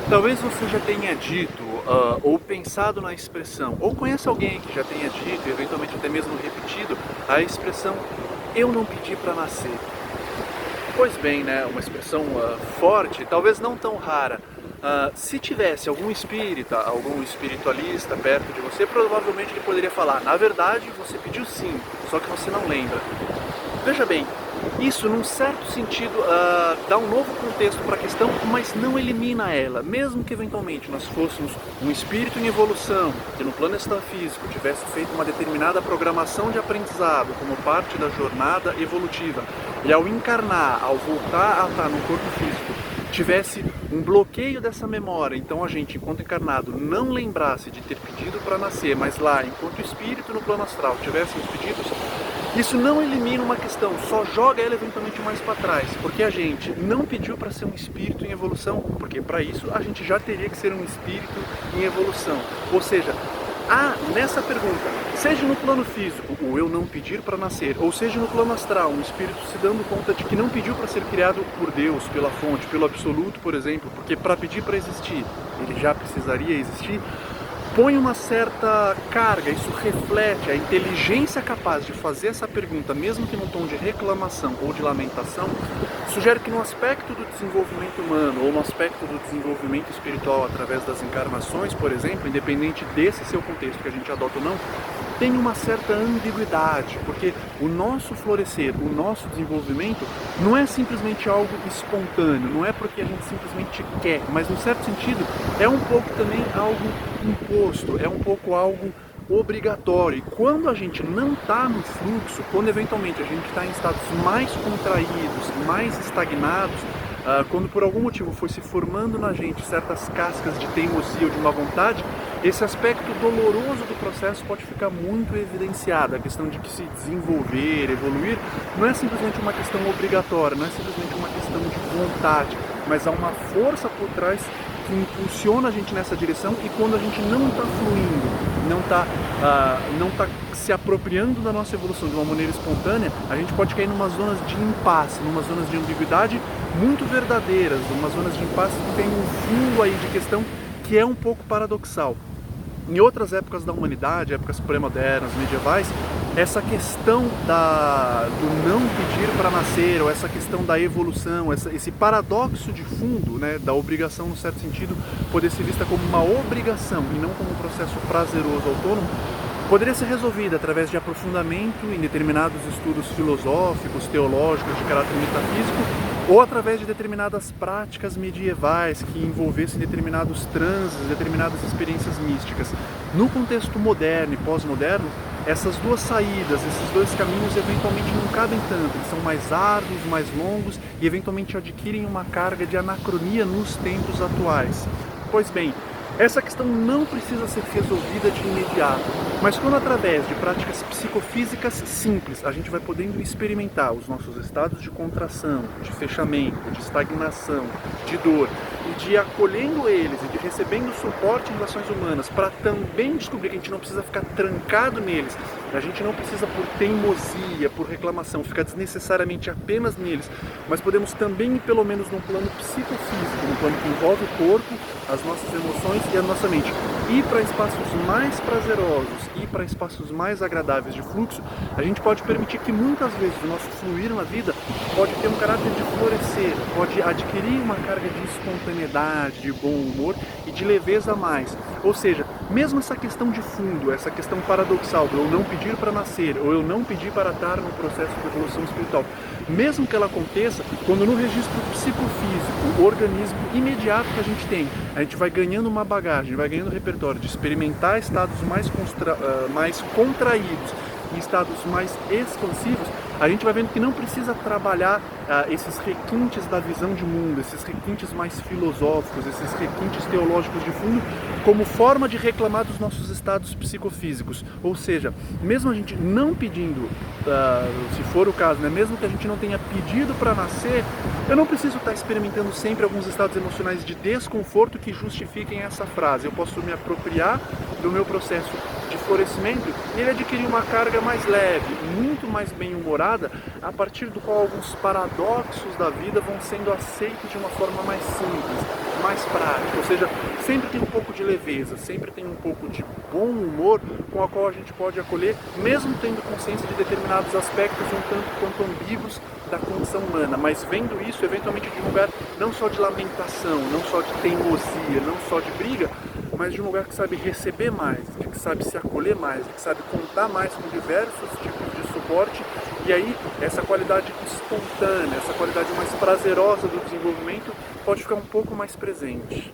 Talvez você já tenha dito, ou pensado na expressão, ou conhece alguém que já tenha dito, e eventualmente até mesmo repetido, a expressão "eu não pedi para nascer". Pois bem, né, uma expressão forte, talvez não tão rara. Se tivesse algum espírita, algum espiritualista perto de você, provavelmente ele poderia falar: na verdade, você pediu sim, só que você não lembra. Veja bem, isso num certo sentido dá um novo contexto para a questão, mas não elimina ela. Mesmo que eventualmente nós fôssemos um espírito em evolução, que no plano extrafísico tivesse feito uma determinada programação de aprendizado como parte da jornada evolutiva, e ao encarnar, ao voltar a estar no corpo físico, tivesse um bloqueio dessa memória, então a gente, enquanto encarnado, não lembrasse de ter pedido para nascer, mas lá, enquanto espírito no plano astral, tivéssemos pedidos, isso não elimina uma questão, só joga ela eventualmente mais para trás, porque a gente não pediu para ser um espírito em evolução, porque para isso a gente já teria que ser um espírito em evolução. Ou seja, há nessa pergunta, seja no plano físico, o eu não pedir para nascer, ou seja no plano astral, um espírito se dando conta de que não pediu para ser criado por Deus, pela fonte, pelo absoluto, por exemplo, porque para pedir para existir, ele já precisaria existir, põe uma certa carga, isso reflete a inteligência capaz de fazer essa pergunta, mesmo que num tom de reclamação ou de lamentação, sugere que no aspecto do desenvolvimento humano ou no aspecto do desenvolvimento espiritual através das encarnações, por exemplo, independente desse seu contexto que a gente adota ou não, tem uma certa ambiguidade, porque o nosso florescer, o nosso desenvolvimento não é simplesmente algo espontâneo, não é porque a gente simplesmente quer, mas num certo sentido é um pouco também algo imposto, é um pouco algo obrigatório. E quando a gente não está no fluxo, quando eventualmente a gente está em estados mais contraídos, mais estagnados, quando por algum motivo foi se formando na gente certas cascas de teimosia ou de má vontade, esse aspecto doloroso do processo pode ficar muito evidenciado. A questão de que se desenvolver, evoluir, não é simplesmente uma questão obrigatória, não é simplesmente uma questão de vontade, mas há uma força por trás que impulsiona a gente nessa direção, e quando a gente não está fluindo, não tá se apropriando da nossa evolução de uma maneira espontânea, a gente pode cair numa zonas de impasse, numa zonas de ambiguidade muito verdadeiras, numa zonas de impasse que tem um fundo aí de questão que é um pouco paradoxal. Em outras épocas da humanidade, épocas pré-modernas, medievais, essa questão do não pedir para nascer, ou essa questão da evolução, esse paradoxo de fundo, né, da obrigação, no certo sentido, poder ser vista como uma obrigação e não como um processo prazeroso, autônomo, poderia ser resolvida através de aprofundamento em determinados estudos filosóficos, teológicos de caráter metafísico, ou através de determinadas práticas medievais que envolvessem determinados transes, determinadas experiências místicas. No contexto moderno e pós-moderno, essas duas saídas, esses dois caminhos eventualmente não cabem tanto, eles são mais árduos, mais longos e eventualmente adquirem uma carga de anacronia nos tempos atuais. Pois bem, essa questão não precisa ser resolvida de imediato, mas quando através de práticas psicofísicas simples a gente vai podendo experimentar os nossos estados de contração, de fechamento, de estagnação, de dor, e de acolhendo eles e de recebendo suporte em relações humanas para também descobrir que a gente não precisa ficar trancado neles, a gente não precisa por teimosia, por reclamação, ficar desnecessariamente apenas neles, mas podemos também ir pelo menos num plano psicofísico, num plano que envolve o corpo, as nossas emoções e a nossa mente, ir para espaços mais prazerosos, ir para espaços mais agradáveis de fluxo, a gente pode permitir que muitas vezes o nosso fluir na vida pode ter um caráter de florescer, pode adquirir uma carga de espontaneidade, de bom humor e de leveza a mais. Ou seja, mesmo essa questão de fundo, essa questão paradoxal do eu não pedir para nascer ou eu não pedir para estar no processo de evolução espiritual, mesmo que ela aconteça, quando no registro psicofísico, o organismo imediato que a gente vai ganhando uma bagagem, vai ganhando repertório de experimentar estados mais contraídos e estados mais expansivos, a gente vai vendo que não precisa trabalhar esses requintes da visão de mundo, esses requintes mais filosóficos, esses requintes teológicos de fundo, como forma de reclamar dos nossos estados psicofísicos. Ou seja, mesmo a gente não pedindo, se for o caso, né, mesmo que a gente não tenha pedido para nascer, eu não preciso estar experimentando sempre alguns estados emocionais de desconforto que justifiquem essa frase. Eu posso me apropriar do meu processo de florescimento e ele adquirir uma carga mais leve, muito mais bem-humorada, a partir do qual alguns paradoxos da vida vão sendo aceitos de uma forma mais simples. mais prática, ou seja, sempre tem um pouco de leveza, sempre tem um pouco de bom humor com a qual a gente pode acolher, mesmo tendo consciência de determinados aspectos um tanto quanto ambíguos da condição humana, mas vendo isso eventualmente de um lugar não só de lamentação, não só de teimosia, não só de briga, mas de um lugar que sabe receber mais, de que sabe se acolher mais, de que sabe contar mais com diversos tipos de suporte, e aí essa qualidade espontânea, essa qualidade mais prazerosa do desenvolvimento pode ficar um pouco mais presente.